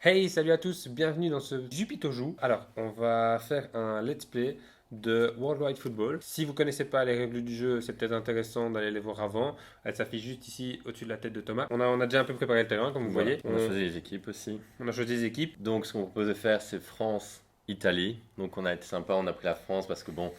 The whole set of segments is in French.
Hey, salut à tous, bienvenue dans ce Jupito Joue. Alors, on va faire un let's play de World Wide Football. Si vous connaissez pas les règles du jeu, c'est peut-être intéressant d'aller les voir avant. Elles s'affichent juste ici au-dessus de la tête de Thomas. On a déjà un peu préparé le terrain, comme vous Voilà, voyez. on a choisi les équipes aussi. On a choisi des équipes. Donc, ce qu'on propose de faire, c'est France-Italie. Donc, on a été sympa, on a pris la France parce que bon,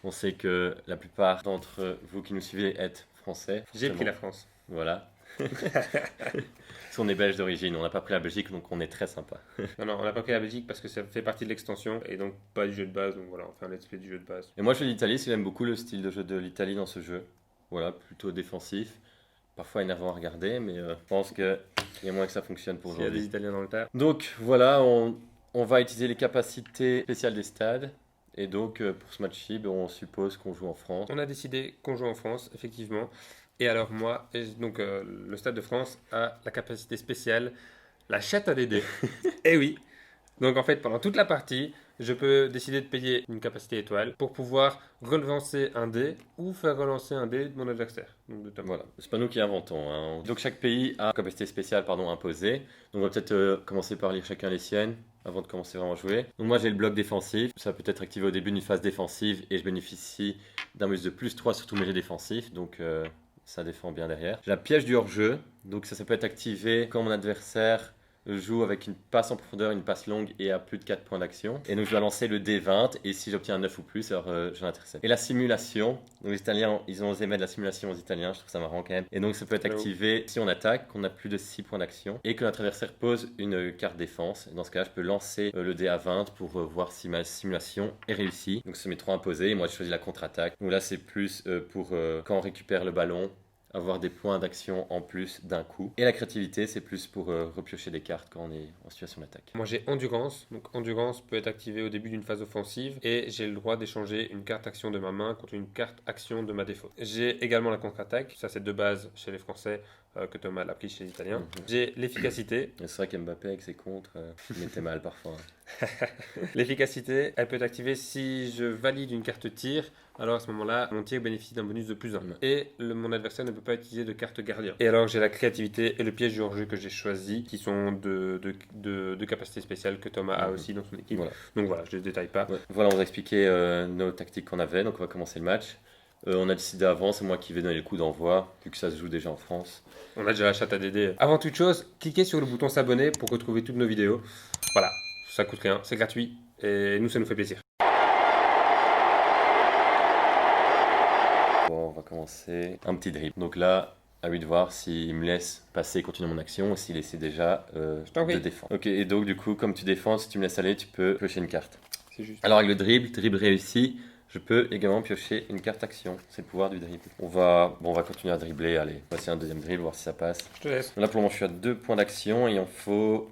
on sait que la plupart d'entre vous qui nous suivez êtes français. J'ai pris forcément. la France. Voilà. Parce qu'on est belge d'origine, on n'a pas pris la Belgique, donc on est très sympa. Non, non, on n'a pas pris la Belgique parce que ça fait partie de l'extension et donc pas du jeu de base. Donc voilà, on fait un let's play du jeu de base. Et moi, je fais l'Italie, parce que j'aime beaucoup le style de jeu de l'Italie dans ce jeu. Voilà, plutôt défensif. Parfois énervant à regarder, mais je pense qu'il y a moins que ça fonctionne pour S'il y a des aujourd'hui. Italiens dans le tas. Donc voilà, on va utiliser les capacités spéciales des stades. Et donc pour ce match-ci, on suppose qu'on joue en France. On a décidé qu'on joue en France, effectivement. Et alors moi, le Stade de France a la capacité spéciale, la chatte à Dédé. Eh oui. Donc en fait, pendant toute la partie, je peux décider de payer une capacité étoile pour pouvoir relancer un dé ou faire relancer un dé de mon adversaire. Donc de Thomas. Voilà, c'est pas nous qui inventons, hein. Donc chaque pays a une capacité spéciale imposée. Donc on va peut-être commencer par lire chacun les siennes avant de commencer vraiment à jouer. Donc moi j'ai le bloc défensif, ça peut être activé au début d'une phase défensive et je bénéficie d'un bonus de plus 3 sur tous mes jets défensifs. Donc ça défend bien derrière. J'ai la piège du hors-jeu, donc ça peut être activé quand mon adversaire joue avec une passe en profondeur, une passe longue et à plus de 4 points d'action. Et donc je dois lancer le D20 et si j'obtiens un 9 ou plus, alors je l'intercepte. Et la simulation, donc les Italiens, ils ont osé mettre la simulation aux Italiens, je trouve ça marrant quand même. Et donc ça peut être activé si on attaque, qu'on a plus de 6 points d'action et que notre adversaire pose une carte défense. Et dans ce cas, je peux lancer le dé à 20 pour voir si ma simulation est réussie. Donc c'est mes 3 imposés et moi je choisis la contre-attaque. Donc là c'est plus pour quand on récupère le ballon, avoir des points d'action en plus d'un coup. Et la créativité, c'est plus pour repiocher des cartes quand on est en situation d'attaque. Moi j'ai endurance, donc endurance peut être activée au début d'une phase offensive et j'ai le droit d'échanger une carte action de ma main contre une carte action de ma défaut. J'ai également la contre-attaque, ça c'est de base chez les Français que Thomas l'a pris chez les Italiens. J'ai l'efficacité. Et c'est vrai qu'Mbappé avec ses contres mettait mal parfois. L'efficacité, elle peut être activée si je valide une carte tir. Alors à ce moment-là, mon tir bénéficie d'un bonus de plus 1. Et mon adversaire ne peut pas utiliser de carte gardien. Et alors j'ai la créativité et le piège du hors-jeu que j'ai choisi, qui sont de capacités spéciales que Thomas a aussi dans son équipe. Voilà. Donc voilà, je ne les détaille pas. Ouais. Voilà, on va expliquer nos tactiques qu'on avait. Donc on va commencer le match. On a décidé avant, c'est moi qui vais donner le coup d'envoi, vu que ça se joue déjà en France. On a déjà la chatte à Dédé. Avant toute chose, cliquez sur le bouton s'abonner pour retrouver toutes nos vidéos. Voilà, ça coûte rien, c'est gratuit et nous ça nous fait plaisir. Bon, on va commencer un petit dribble. Donc là, à lui de voir s'il me laisse passer et continuer mon action ou s'il essaie déjà t'en prie. de défendre. Ok, et donc du coup, comme tu défends, si tu me laisses aller, tu peux piocher une carte. C'est juste. Alors avec le dribble réussi, je peux également piocher une carte action. C'est le pouvoir du dribble. On va continuer à dribbler. Allez, voici un deuxième dribble, voir si ça passe. Je te laisse. Là pour le moment, je suis à 2 points d'action et il en faut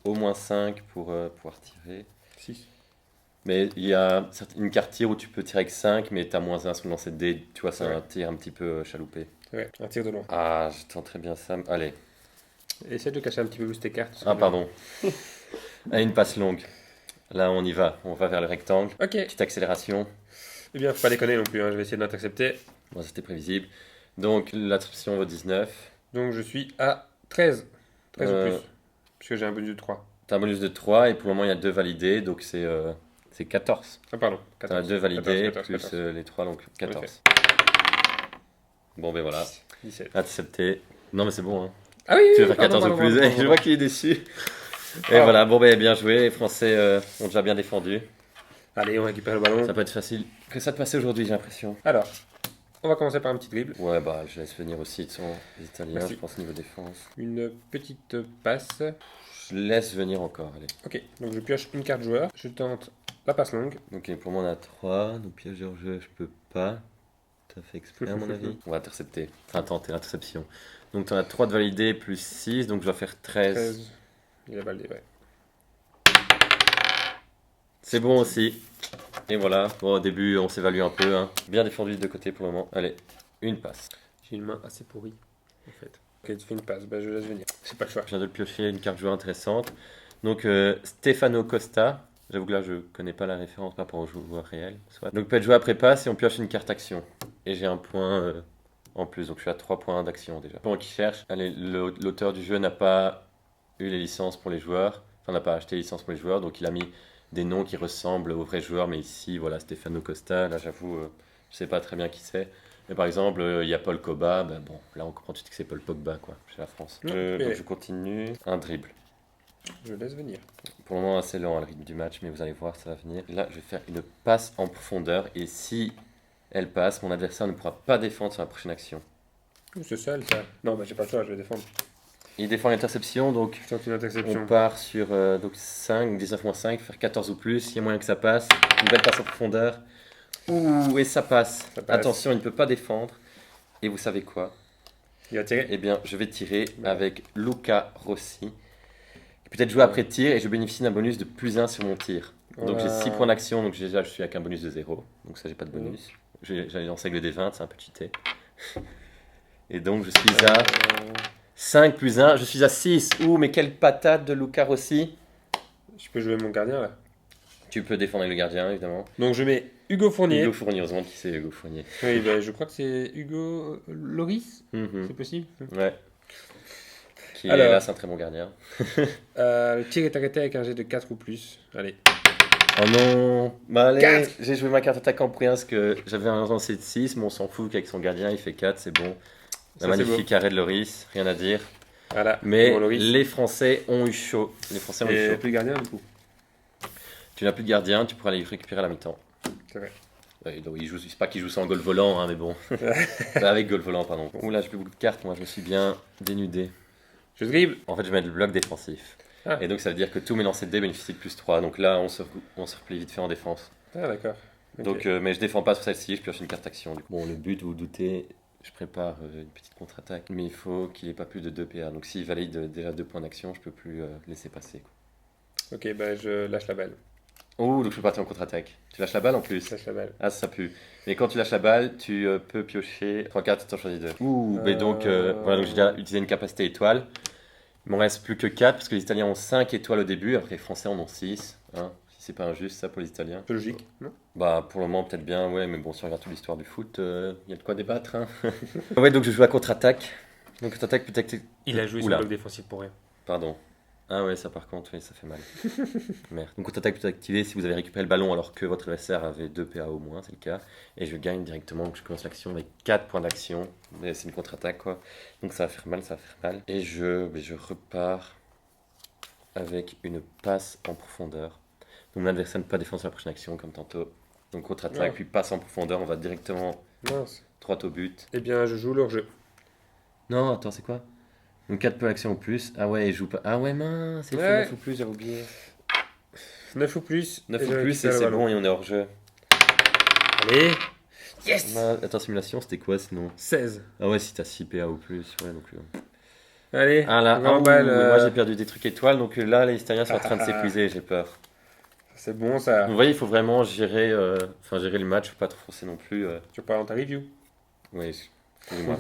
au moins 5 pour pouvoir tirer. 6. Mais il y a une carte tir où tu peux tirer avec 5, mais tu as moins 1 sur le lancer de dés. Tu vois, c'est Ouais. un tir un petit peu chaloupé. Ouais, un tir de loin. Ah, je tente très bien ça. Allez. Essaie de cacher un petit peu plus tes cartes. Ah, pardon. Allez, une passe longue. Là, on y va. On va vers le rectangle. Ok. Petite accélération. Eh bien, faut pas déconner non plus, hein. Je vais essayer d'intercepter. Bon, c'était prévisible. Donc, l'attribution vaut 19. Donc je suis à 13. 13 ou Euh, plus. Puisque j'ai un bonus de 3. T'as un bonus de 3 et pour le moment, il y a 2 validés. Donc, c'est 14. Ah, pardon. T'en as 14. 2 validés 14, plus 14. les 3, donc 14. Bon, ben voilà. 17. Intercepté. Non, mais c'est bon, hein. Ah oui, oui, Tu oui, veux faire pardon, 14 ou pardon, plus. pardon, Je vois qu'il est déçu. Et Ah. voilà, bon, ben bien joué. Les Français ont déjà bien défendu. Allez, on récupère le ballon. Ça peut être facile que ça de passer aujourd'hui, j'ai l'impression. Alors, on va commencer par un petit dribble. Ouais, bah, je laisse venir aussi de son les Italiens, Merci. je pense, niveau défense. Une petite passe. Je laisse venir encore, allez. Ok, donc je pioche une carte joueur. Je tente la passe longue. Ok, pour moi, on a 3. Donc, piège de jeu, je peux pas. T'as fait exprès, à mon avis. On va intercepter. Enfin, tenter l'interception. Donc, t'en as 3 de validé plus 6, donc je dois faire 13. 13. Il a baldé, ouais. C'est bon aussi. Et voilà, bon, au début, on s'évalue un peu, hein. Bien défendu des deux côtés pour le moment. Allez, une passe. J'ai une main assez pourrie, en fait. Ok, tu fais une passe. Bah, je laisse venir. C'est pas le choix. Je viens de le piocher, une carte joueur intéressante. Donc, Stefano Costa. J'avoue que là, je connais pas la référence par rapport au joueur réel. Soit. Donc, peut être joué après passe et on pioche une carte action. Et j'ai un point en plus, donc je suis à 3 points d'action déjà. Pendant qu'il cherche, allez, l'auteur du jeu n'a pas eu les licences pour les joueurs. on n'a pas acheté licence pour les joueurs, donc il a mis des noms qui ressemblent aux vrais joueurs, mais ici, voilà, Stefano Costa, là j'avoue, je sais pas très bien qui c'est. Mais par exemple, il y a Paul Coba, ben bon, là on comprend tout de suite que c'est Paul Pogba, quoi, chez la France. Donc je continue. Un dribble. Je laisse venir. Pour le moment, assez lent le rythme du match, mais vous allez voir, ça va venir. Là, je vais faire une passe en profondeur, et si elle passe, mon adversaire ne pourra pas défendre sur la prochaine action. C'est seul ça. Non, bah j'ai pas le choix, je vais défendre. Il défend l'interception, donc Je tente une interception. on part sur donc 5, 19-5, faire 14 ou plus, il y a moyen que ça passe. Une belle passe en profondeur. Ouh, et ça passe. Ça passe. Attention, il ne peut pas défendre. Et vous savez quoi? Il va tirer. Eh bien, je vais tirer Ouais. avec Luca Rossi. Peut-être jouer après tir et je bénéficie d'un bonus de plus 1 sur mon tir. Donc j'ai 6 points d'action, donc déjà je suis avec un bonus de 0. Donc ça, j'ai pas de bonus. J'allais lancer avec le D20, c'est un peu cheaté. Et donc je suis à 5 plus 1, je suis à 6. Ouh, mais quelle patate de Luca Rossi. Je peux jouer mon gardien là. Tu peux défendre avec le gardien, évidemment. Donc je mets Hugo Fournier. Hugo Fournier, on se demande qui c'est Hugo Fournier. Oui, bah, je crois que c'est Hugo Loris. Mhm. C'est possible. Ouais. Qui Alors. est là, c'est un très bon gardien. Le tir est arrêté avec un jet de 4 ou plus. Allez. Oh non. Bah allez, 4. j'ai joué ma carte attaquant pour rien parce que j'avais un lancé de 6, mais on s'en fout qu'avec son gardien il fait 4, c'est bon. Ça, Un c'est magnifique arrêt de Loris, rien à dire. Voilà. Mais Bon, Loris. les Français ont eu chaud. Les Français ont eu Et chaud. plus gardien du coup. Tu n'as plus de gardien, tu pourras aller récupérer à la mi-temps. C'est vrai. Ouais, donc, c'est pas qu'il joue sans goal volant, hein, mais bon. Enfin, avec goal volant, pardon. Ouh là, j'ai plus beaucoup de cartes, moi je me suis bien dénudé. Je dribble. En fait, je vais mettre le bloc défensif. Ah. Et donc ça veut dire que tous mes lancers de dés bénéficient de plus 3. Donc là, on se replie vite fait en défense. Ah d'accord. Ok. Donc, mais je défends pas sur celle-ci, je pioche une carte action. Du coup. Bon, le but, vous vous doutez, je prépare une petite contre-attaque, mais il faut qu'il ait pas plus de 2 PA. Donc s'il valide déjà 2 points d'action, je peux plus laisser passer. Quoi. Ok, bah je lâche la balle. Oh, donc je peux partir en contre-attaque. Tu lâches la balle en plus. Je lâche la balle. Ah, ça pue. Mais quand tu lâches la balle, tu peux piocher 3 cartes, tu en choisis 2. Ouh, mais donc, voilà, donc j'ai déjà utilisé une capacité étoile. Il m'en reste plus que 4 parce que les Italiens ont 5 étoiles au début, après les Français en ont 6. Hein, si c'est pas injuste ça pour les Italiens. C'est logique, non? Bah pour le moment peut-être bien, ouais, mais bon, si on regarde toute l'histoire du foot, il y a de quoi débattre. Hein. Ouais, donc je joue à contre-attaque. Donc contre-attaque peut-être. Il a joué son Oula. bloc défensif pour rien. Pardon. Ah ouais, ça par contre, oui, ça fait mal. Merde. Donc contre-attaque peut être activée si vous avez récupéré le ballon alors que votre adversaire avait 2 PA au moins, c'est le cas. Et je gagne directement, donc je commence l'action avec 4 points d'action. Mais c'est une contre-attaque quoi. Donc ça va faire mal, ça va faire mal. Et je repars avec une passe en profondeur. Donc mon adversaire ne peut pas défendre sur la prochaine action comme tantôt. Donc contre-attaque, Ah. puis passe en profondeur, on va directement Mince. droit au but. Eh bien, je joue leur jeu. Non, attends, c'est quoi? Donc 4 points d'action ou plus. Ah ouais, il joue pas. Ah ouais, mince, c'est Ouais. 9 ou plus, j'avais oublié. 9 ou plus. 9 et ou je plus et récupère le c'est ballon. bon et on est hors jeu. Allez. Yes. Attends, simulation, c'était quoi sinon? 16. Ah ouais, si t'as 6 PA ou plus, ouais, donc... Allez. Ah là, grand balle, moi j'ai perdu des trucs étoiles, donc là les Italiens sont en train de Ah. s'épuiser, j'ai peur. C'est bon ça. Vous voyez, il faut vraiment gérer, gérer le match, faut pas trop forcer non plus. Tu parles dans ta review. Oui, excusez-moi,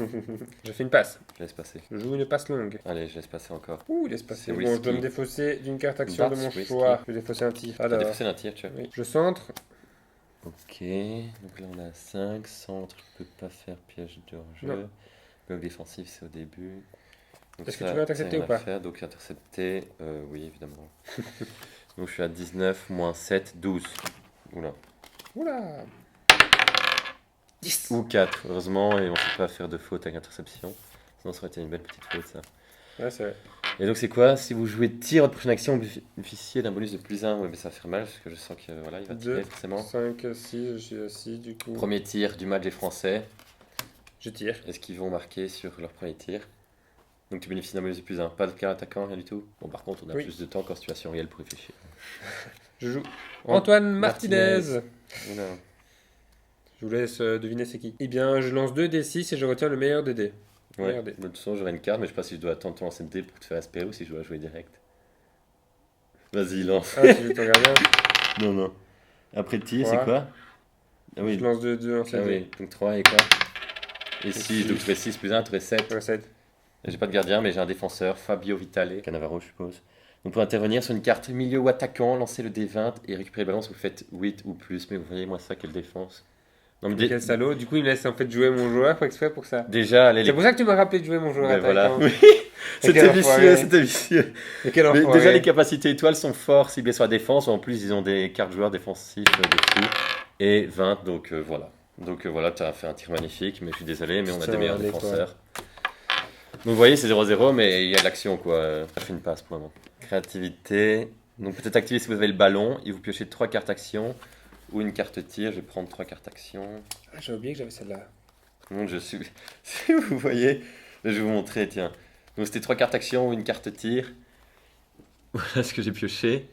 Je fais une passe. je laisse passer. Je joue une passe longue. Allez, je laisse passer encore. Ouh, laisse passer. C'est Bon, je dois risky. me défausser d'une carte action de That's mon risky. choix. Je vais défausser un tir. T'as Alors. défaussé d'un tir, tu vois. Oui. Je centre. Ok, donc là on a 5, centre, je peux pas faire piège de hors-jeu. Non. Bloc défensif, c'est au début. Donc Est-ce que ça, tu veux intercepter ça, on ou va pas faire. Donc intercepter, oui évidemment. Donc je suis à 19, moins 7, 12. Oula. Oula. 10. Ou 4, heureusement, et on ne peut pas faire de faute avec interception. Sinon ça aurait été une belle petite faute ça. Ouais, c'est vrai. Et donc c'est quoi? Si vous jouez tir, votre prochaine action, vous bénéficiez d'un bonus de plus 1. Ouais, mais ça va faire mal parce que je sens que voilà, il va tirer 2, forcément. 5, 6. Je suis assis du coup. Premier tir du match des Français. Je tire. Est-ce qu'ils vont marquer sur leur premier tir? Donc tu bénéficies d'un bonus de plus 1. Pas de cas attaquant, rien du tout. Bon, par contre, on a Oui. plus de temps qu'en situation réelle pour réfléchir. Je joue Antoine Martinez. Martinez. Oula. Je vous laisse deviner c'est qui. Eh bien, je lance 2 D6 et je retiens le meilleur des dés. Ouais, Regardez. de toute façon, j'aurai une carte, mais je sais pas si je dois attendre ton lancer de dés pour te faire espérer ou si je dois jouer direct. Vas-y, lance. Ah, tu veux ton gardien? Non, non. Après tir, Trois. c'est quoi? Ah oui. Je lance 2 en Ah 7 oui, donc 3 et quoi? Et si, six. donc je fais 6 plus 1, tu fais 7. Ouais, 7. J'ai pas de gardien, mais j'ai un défenseur, Fabio Vitale, Cannavaro, je suppose. Donc pour intervenir sur une carte milieu ou attaquant, lancez le D20 et récupérez le ballon si vous faites 8 ou plus. Mais vous voyez, moi, ça, quelle défense. Non, mais Quel salaud. Du coup, il me laisse en fait jouer mon joueur pour exprès pour ça. déjà, allez, C'est pour ça que tu m'as rappelé de jouer mon joueur Ben voilà. attaquant. Oui. Mais quel C'était vicieux, enfoiré. c'était vicieux. Mais quel Mais enfoiré. déjà, les capacités étoiles sont forts ciblées sur la défense. En plus, ils ont des cartes joueurs défensifs dessus. Et 20, donc voilà. Donc voilà, tu as fait un tir magnifique, mais je suis désolé, mais on a Putain, des meilleurs l'étoile. défenseurs. Donc vous voyez, c'est 0-0, mais il y a de l'action quoi. Ça fait une passe pour le moment. Créativité. Donc peut-être activer si vous avez le ballon et vous piochez 3 cartes action ou une carte tir. Je vais prendre 3 cartes action. Ah, j'ai oublié que j'avais celle-là. Donc je suis. Si vous voyez, je vais vous montrer, tiens. Donc c'était 3 cartes action ou une carte tir. Voilà ce que j'ai pioché.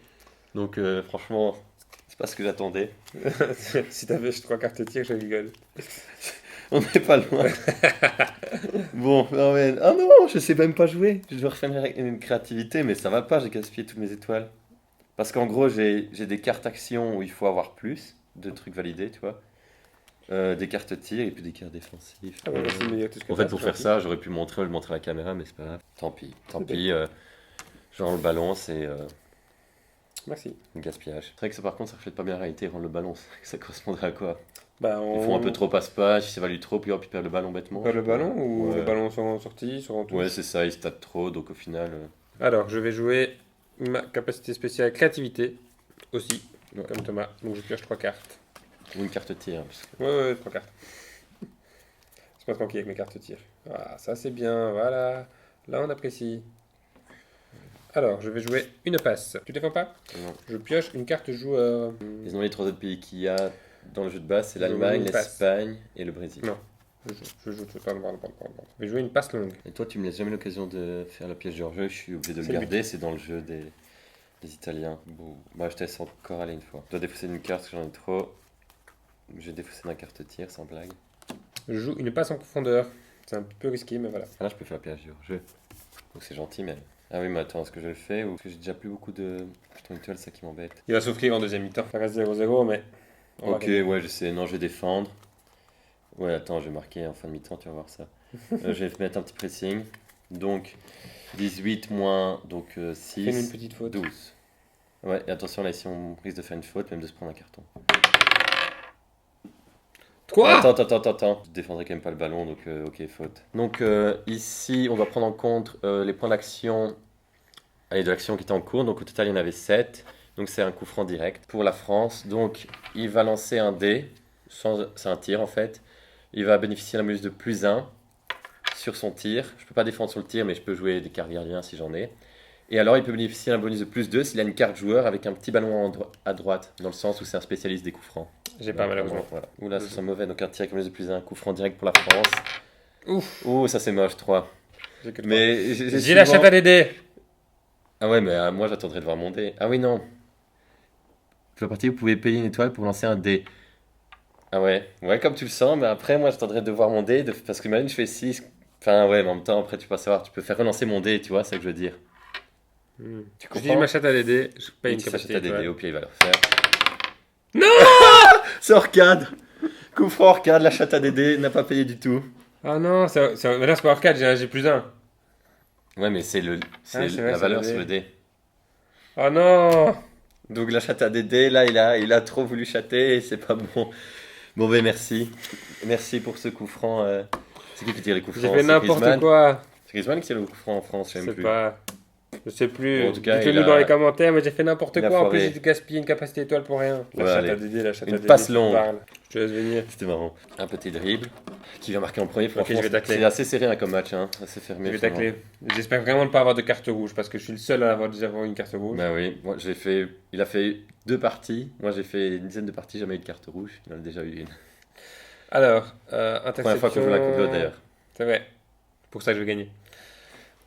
Donc franchement, c'est pas ce que j'attendais. Si t'avais 3 cartes tir, je rigole. On n'est pas loin. Bon, non mais. Ah non, je sais même pas jouer. Je dois refaire une créativité, mais ça va pas, j'ai gaspillé toutes mes étoiles. Parce qu'en gros, j'ai des cartes action où il faut avoir plus de trucs validés, tu vois. Des cartes tir et puis des cartes défensives. Ah, bah, merci de me dire tout ce que En fait, t'as, pour c'est faire gentil. ça, j'aurais pu le montrer à la caméra, mais c'est pas grave. Tant pis, tant C'est pis. Genre le ballon, c'est Merci. un gaspillage. C'est vrai que ça, par contre, ça reflète pas bien la réalité, rendre le ballon. Ça correspondrait à quoi? Bah, Ils font un peu trop passe-passe, ils s'évaluent trop, puis hop, ils perdent le ballon bêtement. Pas le ballon ou Ouais. le ballon sont en sortie, sont en tout. Ouais, c'est ça, ils se tapent trop, donc au final. Alors, je vais jouer ma capacité spéciale créativité aussi, Ouais. comme Thomas. Donc, je pioche 3 cartes. Ou une carte tir. Parce que... Ouais, 3 cartes. C'est pas tranquille avec mes cartes tir. Ah, ça c'est bien, voilà. Là, on apprécie. Alors, je vais jouer une passe. Tu défends pas? Non. Je pioche une carte joueur. Ils ont les 3 autres pays qu'il y a dans le jeu de base, c'est Je l'Allemagne, joue une passe. l'Espagne et le Brésil. Non. Je joue. Pardon. Je vais jouer une passe longue. Et toi, tu me laisses jamais l'occasion de faire le piège hors jeu, je suis obligé de le C'est le garder, c'est dans le jeu des Italiens. Bon, bah, je te laisse encore aller une fois. Je dois défausser d'une carte parce que j'en ai trop. Je vais défausser d'un carte tir, sans blague. Je joue une passe en profondeur. C'est un peu risqué, mais voilà. Ah là, je peux faire le piège hors jeu. Donc c'est gentil, mais. Ah oui, mais attends, est-ce que je le fais ou parce que j'ai déjà plus beaucoup de jetons étoiles, c'est ça qui m'embête. Il va souffrir en deuxième mi-temps. Ça reste 0-0, mais. on va Ok, gagner. ouais, je sais. Non, je vais défendre. Ouais, attends, je vais marquer en fin de mi-temps, tu vas voir ça. Je vais mettre un petit pressing. Donc, 18 moins donc Fais-nous 6, une petite faute. 12. Ouais, et attention là, ici on risque de faire une faute, même de se prendre un carton. 3 Attends. Je défendrai quand même pas le ballon, donc ok, faute. Donc ici, on va prendre en compte les points d'action. Allez, de l'action qui était en cours. Donc au total, il y en avait 7. Donc c'est un coup franc direct pour la France. Donc il va lancer un dé. C'est un tir en fait. Il va bénéficier d'un bonus de plus 1 sur son tir. Je peux pas défendre sur le tir, mais je peux jouer des cartes gardiens si j'en ai. Et alors, il peut bénéficier d'un bonus de plus 2 s'il a une carte joueur avec un petit ballon à droite, dans le sens où c'est un spécialiste des coups francs. J'ai pas, malheureusement. Voilà. Oula, ça sent mauvais. Donc un tir avec un bonus de plus 1, coup franc direct pour la France. Ouf. Ouh, ça c'est moche, 3. J'ai que 3. Mais J'ai la chatte à Dédé. Ah ouais, mais moi j'attendrai de voir mon dé. Ah oui, non. Pour la partie, vous pouvez payer une étoile pour lancer un dé. Ah ouais, comme tu le sens, mais après, moi j'attendrai de voir mon dé, parce que imagine, je fais 6. Enfin, ouais, mais en même temps, après, tu peux savoir, tu peux faire relancer mon dé, tu vois, c'est ça que je veux dire. Tu Je comprends? dis ma chatte à Dédé. Je paye Et une qui s'achète capacité à des dés, étoile. au pire, il va le refaire. Non. C'est hors cadre. Coup franc hors cadre, la chatte à Dédé n'a pas payé du tout. Ah non, mais là c'est pas hors 4, j'ai plus 1. Ouais, mais c'est c'est vrai, la c'est valeur le sur dé. le dé. Oh non. Donc la chatte à Dédé, là, il a trop voulu chatter et c'est pas bon. Bon, ben merci. Merci pour ce coup franc. C'est qui tire les coups J'ai francs? fait C'est n'importe Griezmann. quoi. C'est Griezmann qui tire le coup franc en France, je sais Je même sais plus. pas. Je sais plus. Bon, en tout cas, Dites-le il nous dans a- les commentaires, mais j'ai fait n'importe il a quoi. En plus, foiré. j'ai gaspillé une capacité étoile pour rien. La Ouais, chatte allez. à Dédé, la chatte Une à Dédé. passe tu longue. parles. Je te laisse venir. C'était marrant. Un petit dribble qui vient marquer en premier. Franchement, je vais tacler. c'est assez serré hein, comme match, hein. Assez fermé. Je vais finalement. tacler. J'espère vraiment ne pas avoir de carte rouge parce que je suis le seul à avoir déjà avoir une carte rouge. Bah oui, moi j'ai fait. Il a fait 2 parties. Moi j'ai fait une dizaine de parties, jamais eu de carte rouge. Il en a déjà eu une. Alors, interception. Première fois qu'on joue la Coupe d'Europe, d'ailleurs. C'est vrai. Pour ça que je vais gagner.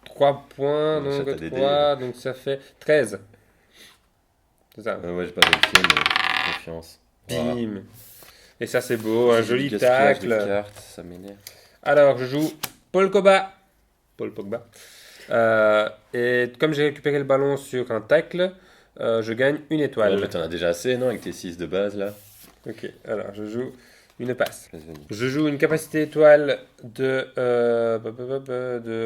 3 points, La chatte à donc Dédé. 3, donc ça fait 13. C'est ça. Ouais, j'ai pas vérifié, mais confiance. Voilà. Bim. Et ça c'est beau, un C'est joli du gaspillage de tacle. cartes, ça m'énerve. Alors, je joue Paul Pogba. Et comme j'ai récupéré le ballon sur un tacle, je gagne une Ouais, étoile. mais t'en as déjà assez, non? Avec tes 6 de base là. Ok, alors je joue une passe. Laisse venir. Je joue une capacité étoile de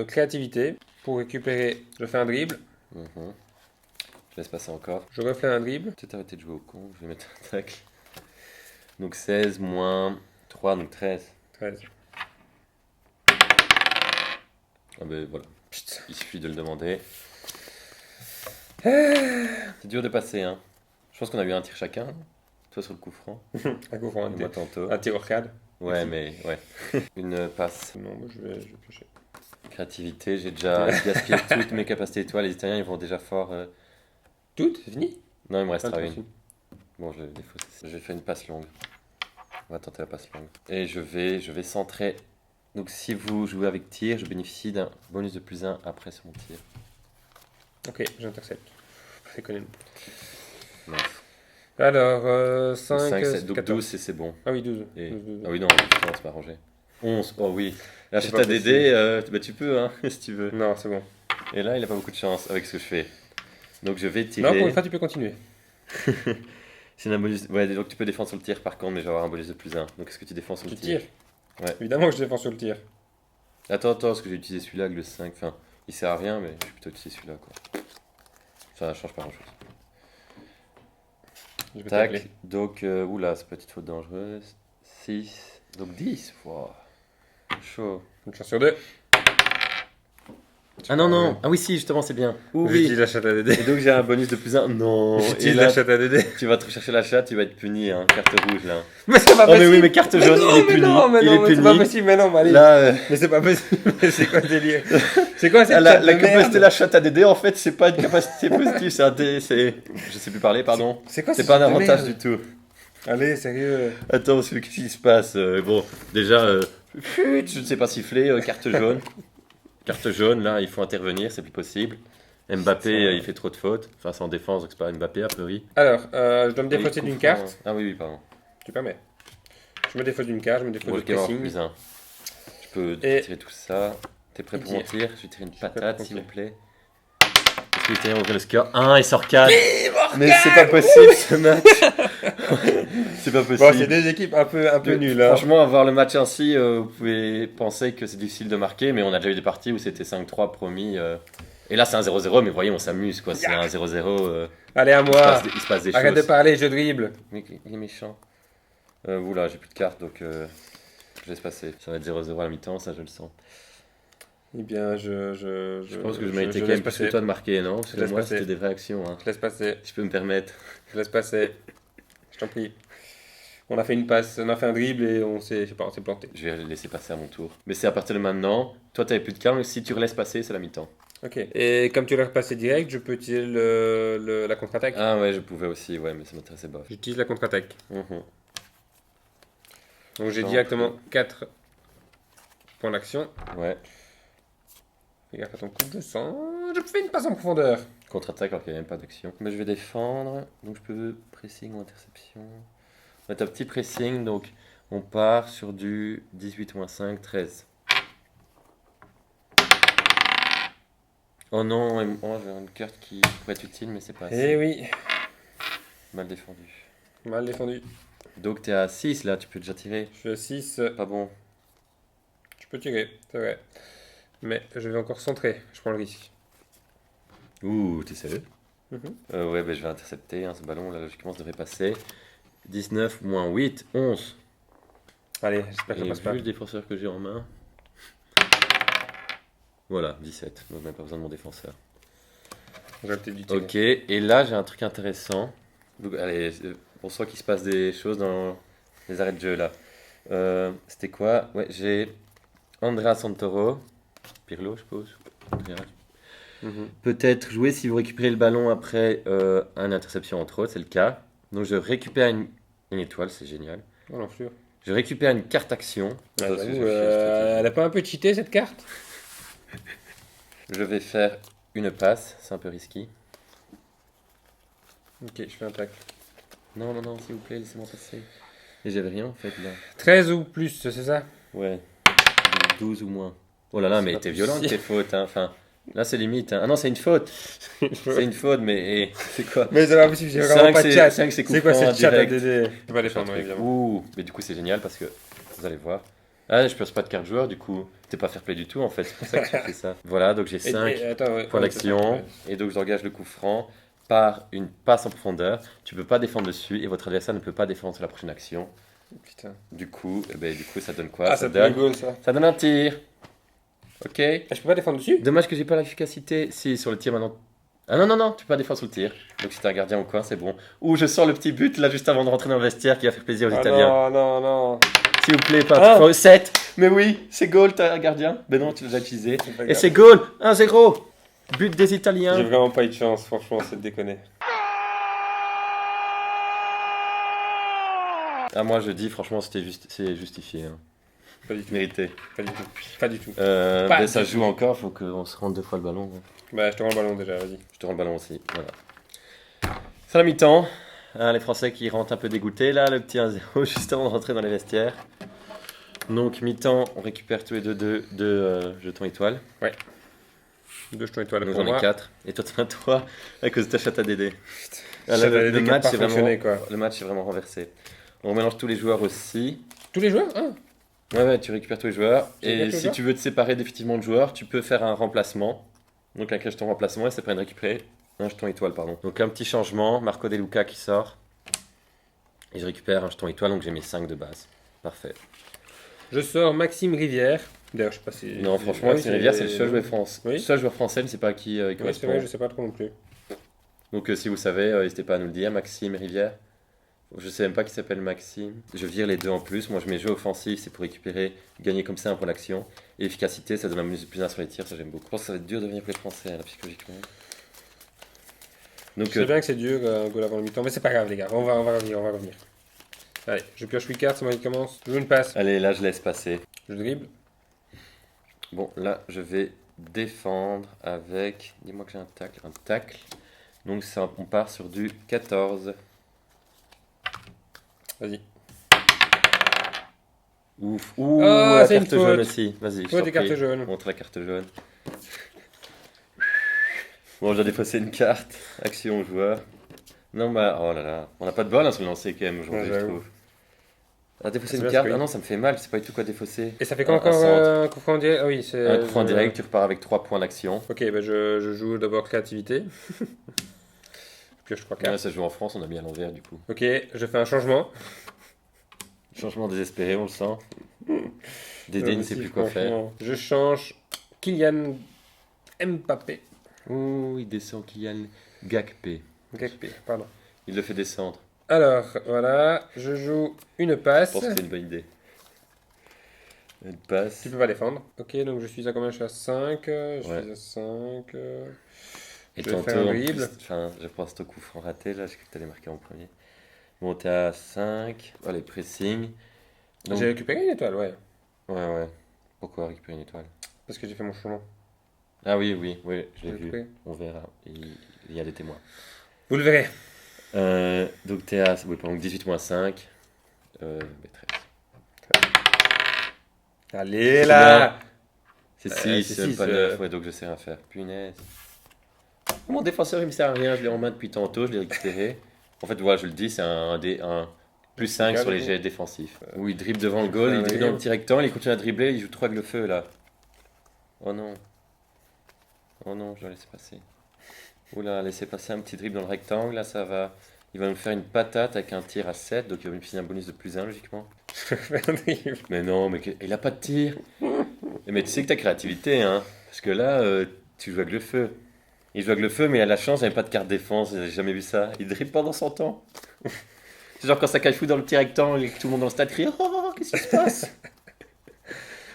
créativité pour récupérer. Je fais un dribble, Mhm. Je laisse passer encore. je refais un dribble. Peut-être arrêter de jouer au con, je vais mettre un tacle. Donc 16 moins 3, donc 13. 13. Ah ben voilà, Putain. il suffit de le demander. C'est dur de passer, hein. Je pense qu'on a eu un tir chacun. Toi sur le coup franc, Un coup franc, et moi tantôt. un tir arcade. Ouais, Merci. mais ouais. Une passe. Non, moi je vais piocher. Créativité, j'ai déjà gaspillé toutes mes capacités étoiles. Les Italiens, ils vont déjà fort. Toutes, c'est fini? Non, il me restera Ah, une. Bon, je vais fausser. Je vais faire une passe longue. On va tenter la passe longue. Et je vais centrer. Donc, si vous jouez avec tir, je bénéficie d'un bonus de plus 1 après sur mon tir. Ok, j'intercepte. C'est connu. Mince. Alors, 5, 5, 7, donc 14. 12, c'est bon. Ah oui, 12. Et... 12, 12. Ah oui, non, putain, c'est pas arrangé. 11, oh oui. Là, C'est je pas t'ai aidé, bah, tu peux, hein, si tu veux. Non, c'est bon. Et là, il a pas beaucoup de chance avec ce que je fais. Donc, je vais Non, tirer. pour une fois, tu peux continuer. C'est un bonus. Ouais, donc tu peux défendre sur le tir par contre, mais je vais avoir un bonus de plus 1. Donc, est-ce que tu défends sur le Tu tir? tires. Ouais. Évidemment que je défends sur le tir. Attends, parce que j'ai utilisé celui-là avec le 5. Enfin, il sert à rien, mais je vais plutôt utiliser celui-là, quoi. Ça change pas grand-chose. Je vais Tac, t'appeler. donc, oula, c'est petite faute dangereuse. 6, donc 10. Wow. Chaud. Une chance sur deux. Ah non, non. Ah oui, si, justement, c'est bien. Oui. J'utilise la chatte à Dédé. Et donc, j'ai un bonus de plus 1. Non. Et J'utilise là, la chatte à Dédé. tu vas te chercher la chatte, tu vas être puni, hein. Carte rouge, là. Mais c'est pas Oh, possible. mais oui, mais carte jaune, non, il est mais puni. non, mais Il non, est mais c'est pas puni. possible. Mais non, mais allez. Là, Mais c'est pas possible. Mais c'est quoi ce délire? C'est quoi cette la chatte de capacité merde? de la chatte à DD, en fait, c'est pas une capacité positive, c'est un dé. Je sais plus parler, pardon. C'est quoi C'est cette pas un chatte de avantage merde? du tout. Allez, sérieux. Attends, parce que qu'est-ce qui se passe? Bon, déjà, je ne sais pas siffler, carte jaune. Carte jaune, là, il faut intervenir, c'est plus possible. Mbappé, Ça- il fait trop de fautes. Enfin, c'est en défense, donc c'est pas Mbappé, a priori. Alors, je dois me défausser Et coup d'une franc. carte. Ah oui, pardon. Tu permets. Je me défausse d'une carte, je me défausse Moi, du je vais avoir pressing. plus 1. Je peux Et- tirer tout ça. T'es prêt pour mon tir? Je vais tirer une prêt patate, pour s'il ton vous plaît. Est-ce que l'Italien ouvrir le score? 1, il sort 4. Vive Mais c'est pas possible ce match. C'est pas Bon, c'est possible. deux équipes un peu nulles. Hein. Franchement, avoir le match ainsi, vous pouvez penser que c'est difficile de marquer, mais on a déjà eu des parties où c'était 5-3 promis. Et là, c'est un 0-0, mais voyez, on s'amuse quoi. C'est un 0-0. Allez, à moi. Il se passe des Arrête de choses. parler, je dribble. Mais il est méchant. Oula, j'ai plus de cartes, donc je laisse passer. Ça va être 0-0 à la mi-temps, ça je le sens. Eh bien, Je pense que je méritais quand laisse même plus que passer. toi de marquer, non? Parce Je que laisse moi, passer. c'était des vraies actions. Hein. Je laisse passer. Je peux me permettre. Je laisse passer. Je t'en prie. On a fait une passe, on a fait un dribble et on s'est planté. Je vais laisser passer à mon tour. Mais c'est à partir de maintenant. Toi, t'avais plus de cartes, mais si tu relaisses passer, c'est la mi-temps. Ok. Et comme tu l'as repassé direct, je peux utiliser la contre-attaque. Ah ouais, je pouvais aussi, ouais, mais ça m'intéressait bof. J'utilise la contre-attaque. Mhm. Donc j'ai Donc, directement 4 points d'action. Ouais. Fais gaffe à ton coup de sang. Je fais une passe en profondeur. Contre-attaque alors qu'il n'y a même pas d'action. Mais je vais défendre, donc je peux pressing ou interception. On va un petit pressing, donc on part sur du 18-5, 13. Oh non, j'ai une carte qui pourrait être utile, mais c'est pas assez. Eh oui, Mal défendu. mal défendu. Donc t'es à 6 là, tu peux déjà tirer. Je suis à 6. Pas bon. Tu peux tirer, c'est vrai. Mais je vais encore centrer. Je prends le risque. Ouh, t'es sérieux? Mhm. Ouais, je vais intercepter, hein, ce ballon là, logiquement, ça devrait passer. 19 moins 8, 11. Allez, j'espère que ça Et passe vu pas. le défenseur que j'ai en main. Voilà, 17. Donc même pas besoin de mon défenseur. J'aurais peut-être dû tirer. Ok, et là j'ai un truc intéressant. Donc, allez, on sent qu'il se passe des choses dans les arrêts de jeu là. C'était quoi? Ouais, j'ai Andrea Santoro. Pirlo, je suppose. Andrea. Mhm. Peut-être jouer si vous récupérez le ballon après une interception entre autres, c'est le cas. Donc je récupère une étoile, c'est génial. Oh l'enflure. Je récupère une carte action. Ah, Ça, c'est j'avoue, Sophie, stratégie. elle a pas un peu cheaté cette carte? Je vais faire une passe, c'est un peu risqué. Ok, je fais un tacle. Non, non, non, s'il vous plaît, laissez-moi passer. Et j'avais rien en fait là. 13 ou plus, c'est ça? Ouais, 12 ou moins. Oh là là, C'est mais pas t'es violent avec possible. tes fautes. Hein. Enfin, là c'est limite. Hein. Ah non, c'est une faute. C'est une faute, mais c'est quoi? Mais c'est pas possible, j'ai vraiment pas de chat. 5 c'est coup C'est quoi franc cette chat à direct. DD? Je peux pas Un défendre, truc. évidemment. Ouh, mais du coup c'est génial parce que vous allez voir. Ah, je pose pas de carte joueur, du coup, t'es pas fair play du tout en fait, c'est pour ça que tu fais ça. Voilà, donc j'ai 5 attends, ouais, points ouais, c'est ça, d'action, ouais. et donc j'engage le coup franc par une passe en profondeur. Tu peux pas défendre dessus, et votre adversaire ne peut pas défendre sur la prochaine action. Putain. Du coup, ça donne quoi? Ah, ça ça peut être donne... goal, ça. ça donne un tir. Ok. Ah, je peux pas défendre dessus? Dommage que j'ai pas l'efficacité. Si, sur le tir maintenant. Ah non, non, non, tu peux pas défendre sur le tir. Donc si t'es un gardien ou quoi, c'est bon. Ouh, je sors le petit but là juste avant de rentrer dans le vestiaire qui va faire plaisir aux Ah Italiens. non, non, non. S'il vous plaît, pas. Ah. 7. Mais oui, c'est goal, t'as un gardien. Ben non, tu l'as déjà utilisé. C'est pas Et grave. c'est goal. 1-0. But des J'ai Italiens. vraiment pas eu de chance, franchement, c'est de déconner. Ah, moi je dis, franchement, c'est justifié. Hein. Pas du tout. Mérité. Pas du tout. Pas du tout. Ben, ça du joue encore, faut qu'on se rende 2 fois le ballon. Hein. Bah, je te rends le ballon déjà, vas-y. Je te rends le ballon aussi. Voilà. C'est la mi-temps. Hein, les Français qui rentrent un peu dégoûtés là, le petit 1-0 juste avant de rentrer dans les vestiaires. Donc mi-temps, on récupère tous les deux jetons étoiles. Deux jetons étoiles Donc pour j'en ai moi. 4. Et toi t'en as 3 à cause de ta chatte à Dédé. Ah, Ça là, va le match pas est vraiment, fonctionner, quoi. le match est vraiment renversé. On mélange tous les joueurs aussi. Tous les joueurs? Hein? Ouais, tu récupères tous les joueurs. Tu récupères Et tous les si joueurs tu veux te séparer définitivement de joueurs, tu peux faire un remplacement. Donc un jeton remplacement et ça permet de récupérer un jeton étoile, pardon. Donc un petit changement, Marco De Luca qui sort. Et je récupère un jeton étoile, donc j'ai mes 5 de base. Parfait. Je sors Maxime Rivière. D'ailleurs, je sais pas si. Non, franchement, Ah oui, Maxime Rivière, c'est le seul joueur, Oui. seul joueur français, mais c'est pas à qui il Oui, c'est correspond. vrai, je sais pas trop non plus. Donc si vous savez, n'hésitez pas à nous le dire, Maxime Rivière. Je sais même pas qui s'appelle Maxime. Je vire les deux en plus. Moi, je mets jeu offensif, c'est pour récupérer, gagner comme ça un point d'action. Et efficacité, ça donne un plus 1 sur les tirs, ça j'aime beaucoup. Je pense que ça va être dur de devenir pour les Français, là, psychologiquement. Donc, Je sais bien que c'est dur, un goal avant le mi-temps, mais c'est pas grave, les gars. On va revenir, on va revenir. Allez, je pioche 8 cartes, c'est moi qui commence. Je joue une passe. allez, là, je laisse passer. Je dribble. Bon, là, je vais défendre avec. Dis-moi que j'ai un tacle. Un tacle. Donc, ça, on part sur du 14. Vas-y. Ouf. Ouh, Ah, la c'est une carte jaune faute. aussi. Vas-y, je Toi, t'en des cartes prie. jaunes. Montre la carte jaune. Bon, j'ai défaussé une carte. Action joueur. Non, bah, oh là là. On n'a pas de bol hein, sur le lancer quand même aujourd'hui, Ouais, je j'avoue. trouve. Ah, défausser C'est une bien, carte. c'est Ah oui. non, ça me fait mal. Je sais pas du tout quoi défausser. Et ça fait quoi Un encore centre. un coup franc en direct? Ah oui, c'est. Un coup franc direct, tu repars avec 3 points d'action. Ok, bah je joue d'abord créativité. Je pioche 3 Ouais, cartes. ça joue en France, on a mis à l'envers du coup. Ok, je fais un changement. Changement désespéré, on le sent. Dédé ne sait plus quoi faire. Franchement, je change Kylian Mbappé. Ouh, il descend Kylian Gakpé. Gakpé, pardon. Il le fait descendre. Alors, voilà, je joue une Je passe. pense que c'est une bonne idée. Une passe. Tu peux pas défendre. Ok, donc je suis à combien? Je suis à 5. Je Ouais. suis à 5. Et je vais tantôt, faire un en dribble. plus, enfin, je pense au coup franc raté, là, je crois que t'allais marquer en premier. Bon, t'es à 5. Allez, pressing. Donc- J'ai récupéré une étoile, ouais. Ouais. Pourquoi récupérer une étoile? Parce que j'ai fait mon changement. Ah oui, je l'ai J'ai vu. récupéré. On verra. Il y a des témoins. Vous le verrez. Donc t'es à oui, donc 18 moins 5. Mais 13. Allez là. C'est c'est 6, même six, pas 9. Ouais, donc je sais rien faire. Punaise. Mon défenseur il me sert à rien, je l'ai en main depuis tantôt, je l'ai récupéré. En fait, voilà, je le dis, c'est un plus 5 sur les jets défensifs. Où il dribble devant le goal, il dribble dans le petit rectangle, il continue à dribbler, il joue trop avec le feu là. Oh non. Oh non, je dois laisser passer. Oula, laisser passer un petit dribble dans le rectangle, là ça va. Il va me faire une patate avec un tir à 7, donc il va me filer un bonus de plus 1 logiquement. Mais non, mais il a pas de tir. Mais tu sais que ta créativité, hein. Parce que là, tu joues avec le feu. Il joue avec le feu, mais il a la chance, il n'avait pas de carte défense, j'ai jamais vu ça. Il dribble pendant son temps. C'est genre quand ça cache fou dans le petit rectangle et que tout le monde dans le stade crie oh, qu'est-ce qui se passe?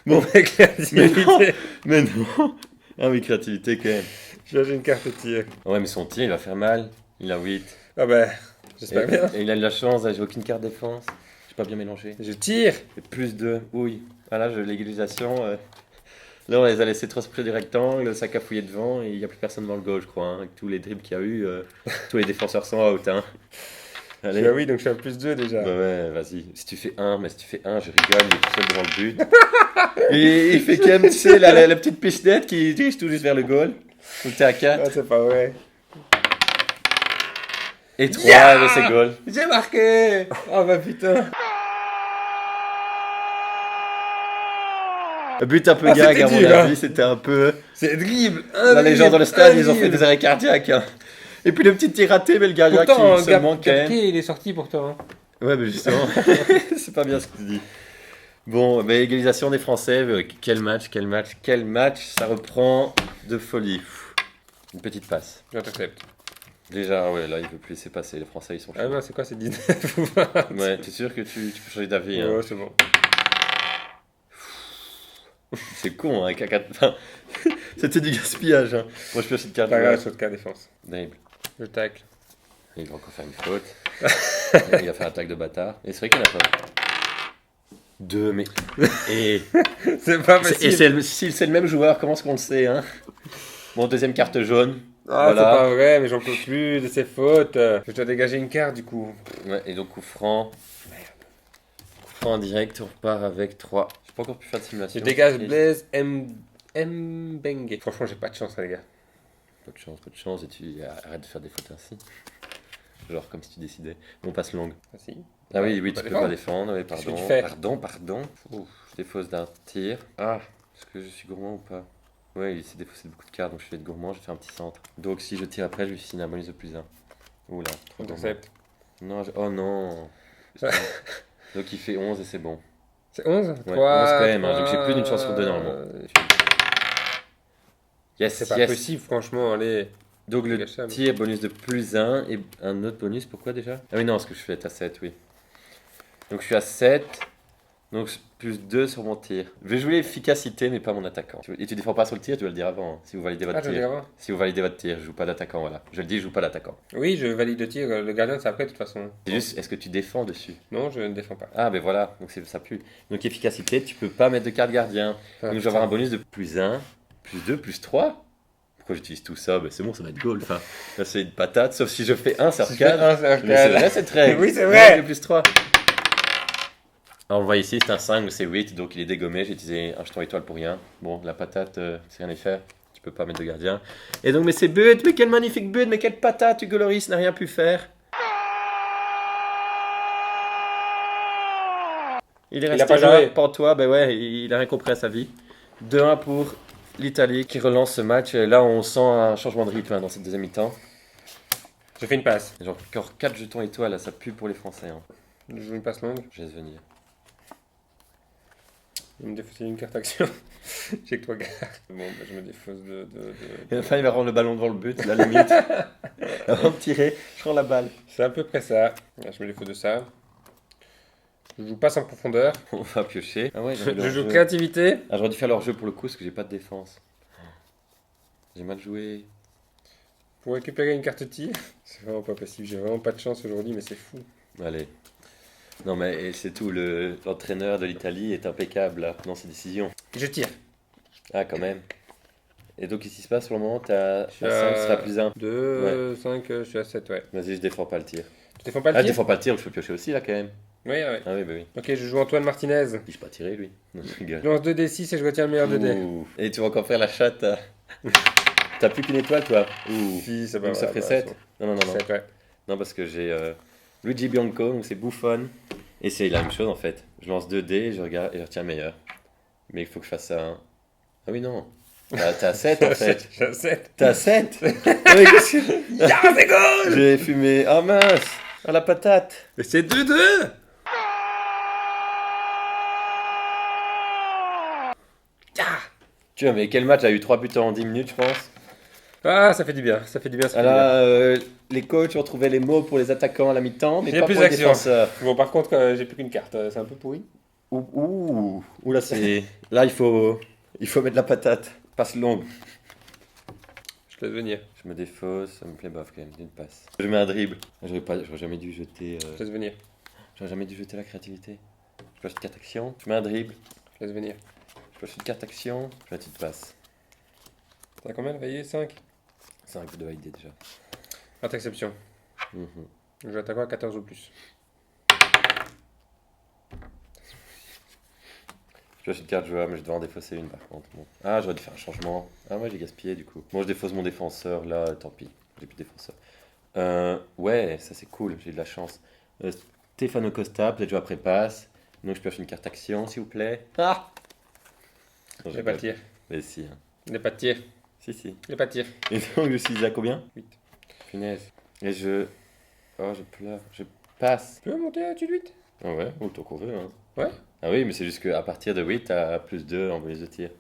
Bon, avec créativité. Mais non. Ah oui, créativité quand même. J'ai une carte tir. Ouais, mais son tir, il va faire mal. Il a 8. Ah bah, j'espère bien. Et il a de la chance, j'ai aucune carte défense. J'ai pas bien mélangé. Je tire. Et plus 2. Oui. Ah là, l'égalisation. Là, on les a laissés trop près du rectangle, ça cafouillait devant et il n'y a plus personne devant le goal, je crois. Hein. Avec tous les dribbles qu'il y a eu, tous les défenseurs sont out. Hein. Allez. Ah oui, donc je suis à plus 2 déjà. Bah ouais, vas-y. Si tu fais 1, je rigole, il est tout seul devant le but. Et il fait quand même, tu sais, la petite pichenette qui dirige tout juste vers le goal. Donc t'es à 4. Ah, c'est pas vrai. Et 3, Yeah c'est goal. J'ai marqué. Oh bah putain. But un peu Ah, gag c'était à mon dur, avis, hein. c'était un peu... C'est dribble. Là, les gens dans le stade, ils ont fait dribble. des arrêts cardiaques. Hein. Et puis le petit tir raté, mais le gardien Pourtant, qui se manque quand même. Gapke, il est sorti pourtant. Hein. Ouais, mais justement, c'est pas bien ce que tu dis. Bon, mais égalisation des Français. Quel match, quel match, quel match. Ça reprend de folie. Une petite passe. J'intercepte. Déjà, ouais, là, il veut plus laisser passer. Les Français, ils sont chauds. Ah non, c'est quoi, c'est 19 ou 20? Ouais, t'es sûr que tu peux changer d'avis, hein. Ouais, c'est bon. C'est con, hein, enfin, c'était du gaspillage, hein. Moi, je peux aussi de carte. Pas grave, saute qu'à défense. Dribble. Je tacle. Il va encore faire une faute. Il a fait un tacle de bâtard. Et c'est vrai qu'il en a pas. Deux, mais. Et. C'est pas Et possible. si c'est le même joueur, comment est-ce qu'on le sait, hein? Bon, deuxième carte jaune. Ah, Voilà. c'est pas vrai, mais j'en peux plus de ces fautes. Je dois dégager une carte, du coup. Ouais, et donc coup franc. Coup franc en direct, on repart avec 3. J'ai pas encore pu faire de simulation. Je dégage Et- Blaise Mbengue. Franchement, j'ai pas de chance, hein, les gars. Pas de chance, et tu arrête de faire des fautes ainsi. Genre comme si tu décidais. On passe longue. Ah si. Ah oui, Ouais, tu peux pas défendre. Oui, Qu'est-ce que pardon. tu fais Pardon. Ouh, je défausse d'un tir. Ah, est-ce que je suis gourmand ou pas? Ouais, il s'est défaussé de beaucoup de cartes, donc je vais être gourmand, je vais faire un petit centre. Donc si je tire après, je lui signe un bonus de +1. Oula, trop gourmand. J'intercepte. Non, oh non. Ça- Donc il fait 11 et c'est bon. C'est 11? Ouais, 3, 11 quand même, hein, donc j'ai plus d'une chance sur deux normalement. Yes, C'est pas yes. possible, franchement, allez. Donc le Dégage ça, tir, bonus de +1 et un autre bonus, pourquoi déjà? Ah oui, non, ce que je fais est à 7, oui. Donc je suis à 7, donc +2 sur mon tir. Je vais jouer efficacité, mais pas mon attaquant. Et tu défends pas sur le tir, tu vas le dire avant, hein, si vous validez votre Ah, je vais tir. voir. Si vous validez votre tir, je joue pas d'attaquant, voilà. Je le dis, je joue pas d'attaquant. Oui, je valide le tir. Le gardien, c'est après, de toute façon. C'est juste, est-ce que tu défends dessus? Non, je ne défends pas. Ah ben voilà, donc ça pue. Donc efficacité, tu peux pas mettre de carte gardien. Ah, Donc je vais avoir un bonus de +1, +2, +3. Pourquoi j'utilise tout ça? Ben c'est bon, ça va être goal. Enfin, là c'est une patate, sauf si je fais 1, ça Si je fais recadre. un, ça Mais c'est recadre. vrai cette règle. Oui, c'est vrai. Ouais, le +3. Alors on voit ici, c'est un 5, c'est 8, donc il est dégommé. J'ai utilisé un jeton étoile pour rien. Bon, la patate, c'est rien à y faire. Tu peux pas mettre de gardien. Et donc, mais c'est but, mais quel magnifique but, mais quelle patate, Hugo Lloris n'a rien pu faire. Il est Il a resté pas là, joué. Pantois, ben ouais, il a rien compris à sa vie. 2-1 pour l'Italie qui relance ce match. Et là, on sent un changement de rythme, hein, dans cette deuxième mi-temps. Je fais une passe. Genre, encore 4 jetons étoiles, là, ça pue pour les Français, hein. Je joue une passe longue. Je laisse venir. Il me défausse une carte action. J'ai que 3 cartes. Bon, bah, je me défausse Et enfin, il va rendre le ballon devant le but, la limite. Avant de tirer, je rends la balle. C'est à peu près ça. Là, je me défausse de ça. Je joue passe en profondeur. On va piocher. Ah ouais, Je joue créativité. Ah, j'aurais dû faire leur jeu pour le coup, parce que j'ai pas de défense. J'ai mal joué. Pour récupérer une carte tir. C'est vraiment pas possible. J'ai vraiment pas de chance aujourd'hui, mais c'est fou. Allez. Non, mais c'est tout. L'entraîneur de l'Italie est impeccable là, dans ses décisions. Je tire. Ah, quand même. Et donc, qu'est-ce qui se passe pour le moment? T'as Je suis 5, ce sera +1. 2, 5, je suis à 7, ouais. Vas-y, je défends pas le tir. Tu défends pas le Ah, je tir? défends pas le tir, donc je peux piocher aussi là quand même. Oui, ouais. Ah oui, bah oui. Ok, je joue Antoine Martinez. Il je pas tiré lui. Non, je rigole. Je lance 2d6 et je retiens le meilleur 2d. Ouh. Et tu vas encore faire la chatte. T'as plus qu'une étoile toi. Ouh. Si, c'est pas Donc ça vrai, ferait bah, 7. Non, non, non, non. 7, ouais. Non, parce que j'ai Luigi Bianco, donc c'est Buffon. Et c'est la même chose en fait. Je lance 2 dés, je regarde et je retiens le meilleur. Mais il faut que je fasse ça. Ah oui, non. T'as 7 en fait. J'ai 7. T'as 7. Oui, qu'est-ce que- Ya, c'est goal! J'ai fumé. Ah mince. Ah la patate. Mais c'est 2-2! Tu vois, mais quel match a eu 3 buts en 10 minutes, je pense. Ah, ça fait du bien, ça fait du bien. Ça Ah fait du bien. là, les coachs ont trouvé les mots pour les attaquants à la mi-temps, mais Il y a pas plus pour les d'action. défenseurs. Bon, par contre, j'ai plus qu'une carte, c'est un peu pourri. Ouh, là c'est. Là il faut mettre la patate. Passe longue. Je te laisse venir. Je me défausse, ça me plaît bof quand même, d'une passe. Je mets un dribble. J'aurais jamais dû jeter. Je te laisse venir. J'aurais jamais dû jeter la créativité. Je passe une carte action. Je mets un dribble. Je te laisse venir. Je passe une carte action. Je mets une petite passe. T'as combien de veillé? 5. 5 de valider déjà. Interception. Mhm. Je vais attaquer à 14 ou plus. Je passe une carte jouable, mais je dois en défausser une par contre. Bon. Ah, j'aurais dû faire un changement. Ah, ouais, j'ai gaspillé du coup. Bon, je défausse mon défenseur là, tant pis. J'ai plus de défenseur. Ouais, ça c'est cool, j'ai de la chance. Stefano Costa, peut-être jouer après passe. Donc je pioche une carte action, s'il vous plaît. Ah Non, Il n'y a pas de tir. Mais si, hein. Il n'y a pas de tir. Si, si. Il n'y a pas de tir. Et donc je suis à combien? 8. Punaise. Et je. Oh, je pleure. Je passe. Tu peux monter à 8? Ah ouais, autant qu'on veut. Hein. Ouais. Ah oui, mais c'est juste qu'à partir de 8, t'as plus 2 en bonus de tir.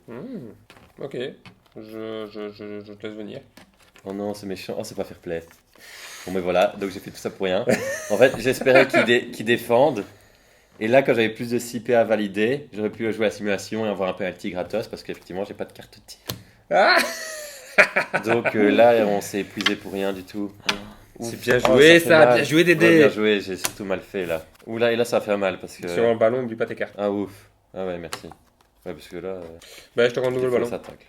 Ok, je te laisse venir. Oh non, c'est méchant. Oh, c'est pas fair play. Bon, mais voilà, donc j'ai fait tout ça pour rien. En fait, j'espérais qu'ils défendent. Et là, quand j'avais plus de 6 P à valider, j'aurais pu jouer à la simulation et avoir un penalty gratos parce qu'effectivement, j'ai pas de carte de tir. Ah Donc là, on s'est épuisé pour rien du tout. C'est bien joué, fait ça, mal. bien joué Dédé. Ouais, bien joué, j'ai surtout mal fait là. Oula, et là, ça va faire mal parce que. Sur le ballon, n'oublie pas tes cartes. Ah ouf. Ah ouais, merci. Ouais, parce que là. Bah, je te rends le nouveau ballon. Ça tacle.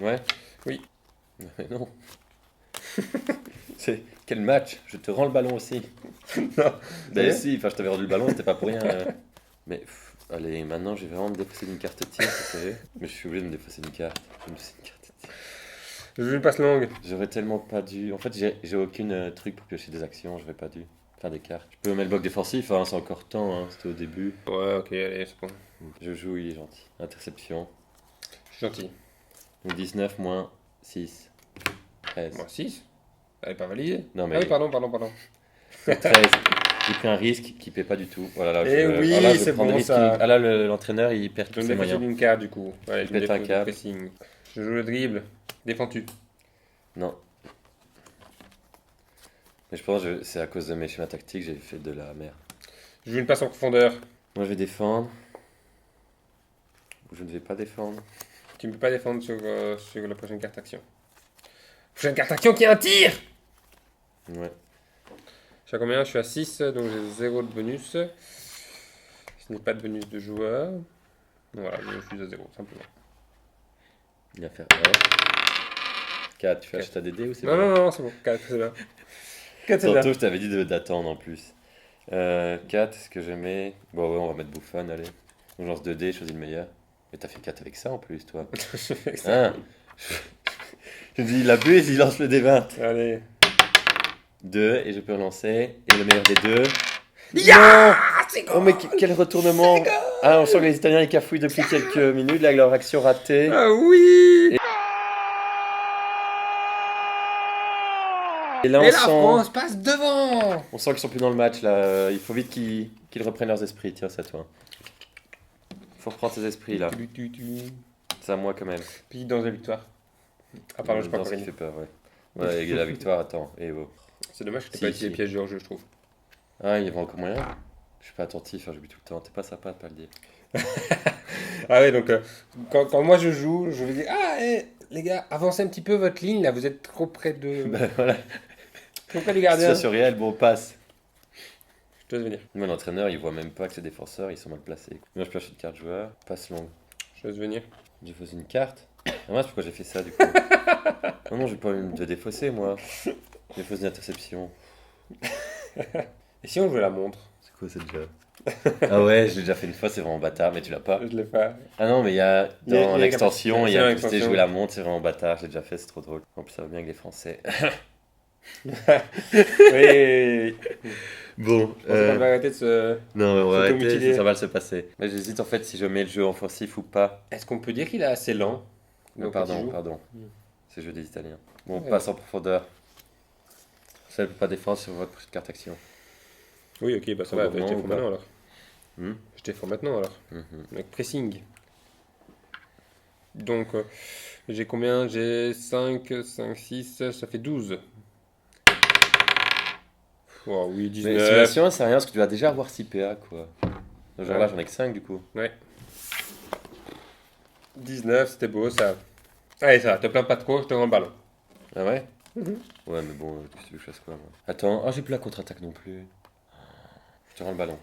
Ouais. Oui. Mais non. C'est quel match? Je te rends le ballon aussi. Non. Bah si, enfin je t'avais rendu le ballon, c'était pas pour rien. Mais allez, maintenant je vais vraiment me défausser d'une carte tir, vous savez. Mais je suis obligé de me défausser une carte. Je vais me défausser une carte tir. Je veux une passe longue. J'aurais tellement pas dû. En fait, j'ai aucune truc pour piocher des actions, j'aurais pas dû faire des cartes. Je peux mettre le bloc défensif, hein, c'est encore temps, hein, c'était au début. Ouais, ok, allez, c'est bon. Je joue, il est gentil. Interception. Je suis gentil. Donc 19 moins 6. 13. Moi, 6. Elle est pas validée. Non mais Ah oui, pardon. 13. J'ai pris un risque qui paie pas du tout. Voilà, là, Eh oui, ah, là, je c'est prends des bon, risques ça. Ah là, l'entraîneur, il perd Je tous me ses défausse moyens. d'une carte du coup. Ouais, je me pète un défausse du câble. pressing. Je joue le dribble. Défends-tu. Non. Mais je pense que c'est à cause de mes schémas tactiques, j'ai fait de la merde. Je joue une passe en profondeur. Moi, je vais défendre. Ou je ne vais pas défendre. Tu ne peux pas défendre sur la prochaine carte action. Prochaine carte action qui a un tir. Ouais. Je suis à combien? Je suis à 6, donc j'ai 0 de bonus. Je n'ai pas de bonus de joueur. Voilà, je suis à 0, simplement. Il va faire 4. Tu fais acheter des dés ou c'est Non, bon? non, c'est bon. 4, c'est bien. 4, c'est bien. Tantôt, je t'avais dit d'attendre en plus. 4, est-ce que je mets. Bon, ouais, on va mettre Bouffon, allez. Donc, lance 2 dés, choisis le meilleur. Mais t'as fait 4 avec ça en plus, toi. Hein? Je me dis, il abuse, il lance le D20. Allez. 2, et je peux relancer. Et le meilleur des deux. Ya C'est Oh, mais quel retournement! Ah, on sent que les Italiens ils cafouillent depuis quelques minutes, là, avec leur action ratée. Ah oui Et là, Et on la sent, France passe devant. on sent qu'ils sont plus dans le match, là. Il faut vite qu'ils reprennent leurs esprits. Tiens, c'est à toi. Faut reprendre ses esprits, là. C'est à moi, quand même. Puis dans la victoire. Ah pardon, je crois Non, pas ce qui gagné. fait peur, ouais. Ouais, et la victoire, attends. Et oh. C'est dommage que t'aies Si, pas utilisé si. les pièges du hors-jeu, je trouve. Ah, il y avait encore moyen? Je suis pas attentif, hein, j'oublie tout le temps. T'es pas sympa de pas le dire. Ah ouais, donc quand moi je joue, je vais dire ah, les gars, avancez un petit peu votre ligne, là, vous êtes trop près de. Ben voilà. Trop près des gardiens. Situation réelle, bon, passe. Je te laisse venir. Moi, l'entraîneur, il voit même pas que ses défenseurs, ils sont mal placés. Moi, je pioche une carte joueur, passe longue. Je te laisse venir. Je fausse une carte. Ah, moi, pourquoi j'ai fait ça, du coup? Non, j'ai pas envie de défausser, moi. Je fausse une interception. Et si on jouait la montre? C'est quoi, c'est déjà? Ah ouais, je l'ai déjà fait une fois, c'est vraiment bâtard, mais tu l'as pas. Je l'ai fait. Ah non, mais il y a Il y a dans l'extension, il y a dans posté l'extension. jouer la montre, c'est vraiment bâtard, je l'ai déjà fait, c'est trop drôle. En plus, ça va bien avec les Français. Oui. Bon, On va arrêter de se. non, mais on va S'automutiler. arrêter, ça va se passer. Mais j'hésite en fait si je mets le jeu offensif ou pas. Est-ce qu'on peut dire qu'il est assez lent? Donc, quand il Pardon, joue. pardon. C'est le jeu des Italiens. Bon, on Ouais. passe en profondeur. Ça ne peut pas défendre sur votre prochaine carte action. Oui, ok, bah ça Faut va, je vraiment t'ai ou fait pas maintenant alors. Hmm. Je t'ai fait maintenant alors. Mhm. Avec pressing. Donc, j'ai combien? J'ai 5, 6, ça fait 12. Oh, oui, Mais 19. simulation, c'est rien parce que tu vas déjà avoir 6 PA quoi. Donc, genre là, j'en ai que 5 du coup. Ouais. 19, c'était beau ça. Allez, ça va, te plains pas trop, je te rends le ballon. Ah ouais? Mhm. Ouais, mais bon, qu'est-ce que tu veux que je fasse quoi moi? Attends, oh, j'ai plus la contre-attaque non plus. Je te rends le ballon.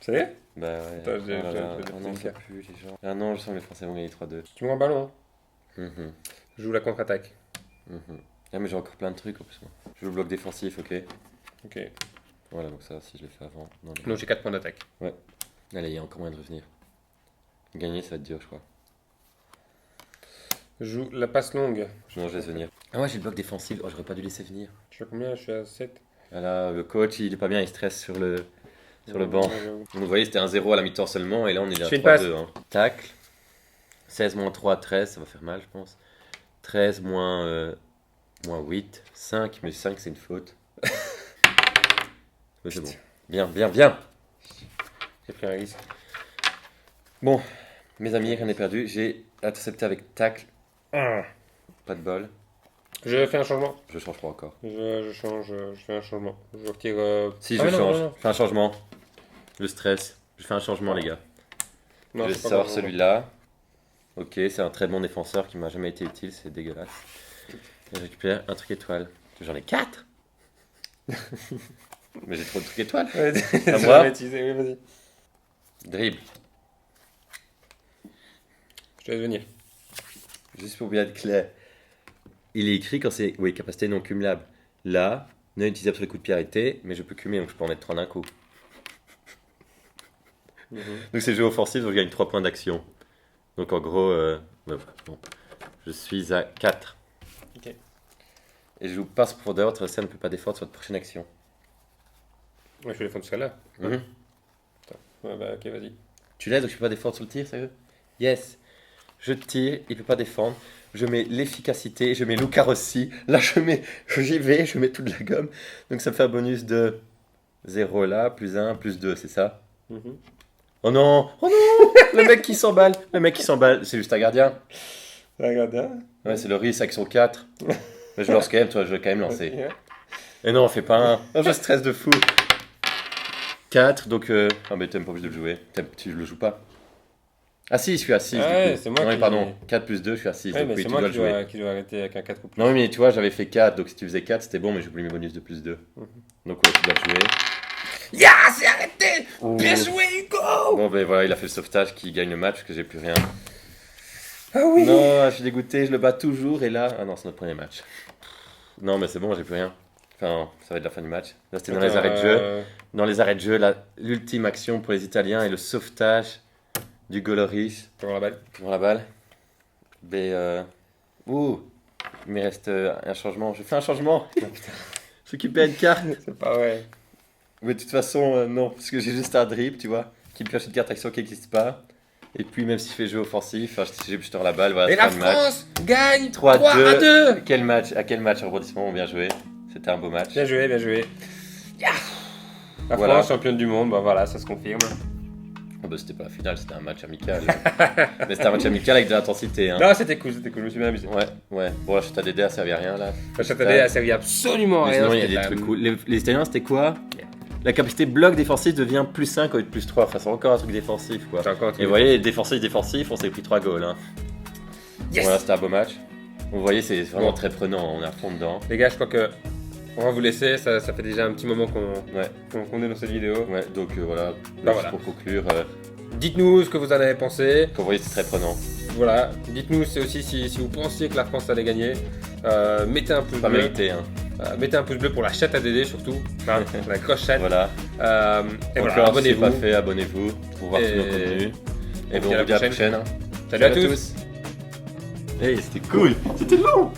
Ça y est? Bah ouais. Attends, j'ai- Oh là j'ai- là. j'ai- Oh j'ai non, le ça cas. pue les gens. Ah non, je sens que les Français vont gagner 3-2. Tu me rends le ballon, hein? Mhm. Je joue la contre-attaque. Mhm. Ah, mais j'ai encore plein de trucs en plus. Moi. Je joue le bloc défensif, ok. Ok. Voilà, donc ça, si je l'ai fait avant. Non, Non, j'ai 4 points d'attaque. Allez, il y a encore moyen de revenir. Gagner, ça va être dur, je crois. Je joue la passe longue. Non, je laisse venir. Ah ouais, j'ai le bloc défensif. Oh, j'aurais pas dû laisser venir. Je suis à combien? Je suis à 7. Ah là, le coach, il est pas bien, il stresse sur le banc. Donc, vous voyez, c'était un 0 à la mi-temps seulement, et là, on est à Je fais une 3-2. Hein. Tacle. 16 moins 3, 13, ça va faire mal, je pense. 13 moins 8, 5, mais 5, c'est une faute. Mais c'est bon. Bien, bien, bien. J'ai pris un risque. Bon, mes amis, rien n'est perdu. J'ai intercepté avec tacle. Ah. Pas de bol. Je fais un changement. Je change pas encore. Je change, je fais un changement. Je retire. Si, Ah, je non, change. non, non. Je fais un changement. Le stress. Je fais un changement, les gars. Non, je c'est pas sors bon. celui-là. Ok, c'est un très bon défenseur qui m'a jamais été utile, c'est dégueulasse. Et je récupère un truc étoile. J'en ai 4. Mais j'ai trop de trucs étoiles. Ouais, À je moi vais utiliser, oui, vas-y. Dribble. Je te laisse venir. Juste pour bien être clair. Il est écrit quand c'est. Oui, capacité non cumulable. Là, non utilisable sur les coups de pied arrêtés, mais je peux cumuler, donc je peux en mettre 3 d'un coup. Donc c'est jeu offensif, donc je gagne 3 points d'action. Donc en gros, bon, je suis à 4. Ok. Et je joue passe profondeur, votre adversaire ne peut pas défendre sur votre prochaine action. Ouais, je vais défendre jusqu'à là. Mhm. Ouais, bah, ok, vas-y. Tu l'aides, donc je peux pas défendre sur le tir, sérieux? Yes. Je tire, il peut pas défendre. Je mets l'efficacité, je mets Luca Rossi. Là, j'y vais, je mets toute la gomme. Donc ça me fait un bonus de 0 là, plus 1, plus 2, c'est ça? Oh non! Oh non! Le mec qui s'emballe! Le mec qui s'emballe, c'est juste un gardien. Regarde, hein. Ouais, c'est le risque avec son 4. Mais je lance quand même, toi, je vais quand même lancer. Ouais. Et non, on fait pas un. Non, je stresse de fou. 4, donc. Ah, mais t'aimes pas obligé de le jouer. Tu le joues pas. Ah, si, je suis à 6. Ouais, du coup. c'est moi non, mais qui- pardon. 4 plus 2, je suis à 6. Ouais, donc mais oui, c'est tu moi dois le jouer. qui dois arrêter avec un 4 ou plus. Non, mais tu vois, j'avais fait 4, donc si tu faisais 4, c'était bon, mais j'oublie mes bonus de plus 2. Donc ouais, tu dois le jouer. Ya, c'est arrêté! Oh. Bien joué, Hugo! Bon, ben voilà, il a fait le sauvetage qui gagne le match, parce que j'ai plus rien. Ah oui! Non, je suis dégoûté, je le bats toujours, et là. Ah non, c'est notre premier match. Non, mais c'est bon, j'ai plus rien. Enfin, ça va être la fin du match. Là, c'était dans les arrêts de jeu. Dans les arrêts de jeu, l'ultime action pour les Italiens est le sauvetage du Goloris Pour la balle. pour la balle. Mais ouh, il me reste un changement. Je fais un changement. Je récupère une carte. C'est pas vrai. Mais de toute façon, non, parce que j'ai juste un dribble, tu vois, qui me pioche une carte action qui n'existe pas. Et puis, même si je fais jeu offensif, j'ai plus la balle. Voilà, Et c'est la fin de match. France gagne 3 à 3 à 2! Quel match? À quel match? Rebondissement, bien joué. C'était un beau match. Bien joué, bien joué. Ya. La Voilà. France, championne du monde, bah voilà, ça se confirme. Oh, bah, c'était pas la finale, c'était un match amical. Mais c'était un match amical avec de l'intensité. Hein. Non, c'était cool, je me suis bien amusé. Ouais, ouais. Bon, là, je t'ai à servir à rien là. La Châtelet a servi absolument à Mais rien. sinon, il y a c'était des la- trucs cool. Les Italiens, c'était quoi? La capacité bloc défensif devient plus 5 au lieu de plus 3. Enfin, c'est encore un truc défensif quoi. C'est encore un truc Et vous voyez, défensif, on s'est pris 3 goals. Hein. Yes. Voilà, c'était un beau match. Vous voyez, c'est vraiment Bon. très prenant, on est à fond dedans. Les gars, je crois que on va vous laisser. Ça fait déjà un petit moment qu'on Ouais, qu'on est dans cette vidéo. ouais, donc voilà, Bah juste voilà. pour conclure, Dites-nous ce que vous en avez pensé. comme vous voyez, c'est très prenant. Voilà. Dites-nous c'est aussi si vous pensiez que la France allait gagner. Mettez un pouce Pas bleu. mérité, hein. Mettez un pouce bleu pour la chatte à Dédé surtout. Enfin, la grosse chatte. Voilà. Et voilà, Encore, si c'est abonnez-vous. pas fait, abonnez-vous pour voir Et- tous nos contenus. Et on bon, se dit on à vous dit à la prochaine. prochaine. Hein. Salut à tous. Hey, c'était cool, c'était long.